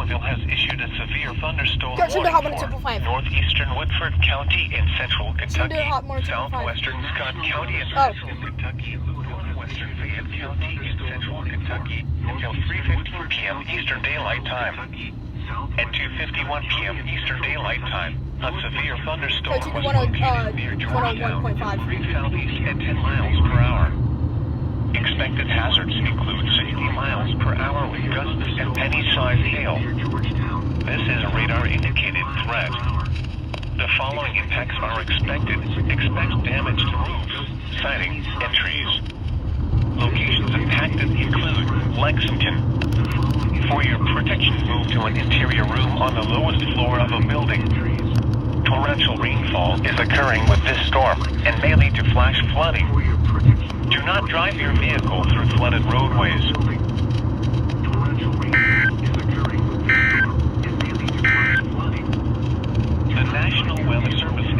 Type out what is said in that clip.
Louisville has issued a severe thunderstorm Kurt, warning Hot Morning for 2.5. northeastern Woodford County in central Kentucky, Hot Morning 2.5. southwestern Scott County in central Kentucky, northwestern Fayette County in central Kentucky until 3:15 p.m. Eastern Daylight Time. At 2:51 p.m. Eastern Daylight Time, a severe thunderstorm Kurt, was located near Georgetown, 101.5. moving southeast at 10 miles per hour. Expected hazards include 60 miles per hour with gusts and penny-sized hail. This is a radar-indicated threat. The following impacts are expected. Expect damage to roofs, siding, and trees. Locations impacted include Lexington. For your protection, move to an interior room on the lowest floor of a building. Torrential rainfall is occurring with this storm and may lead to flash flooding. Do not drive your vehicle through flooded roadways. The National Weather Service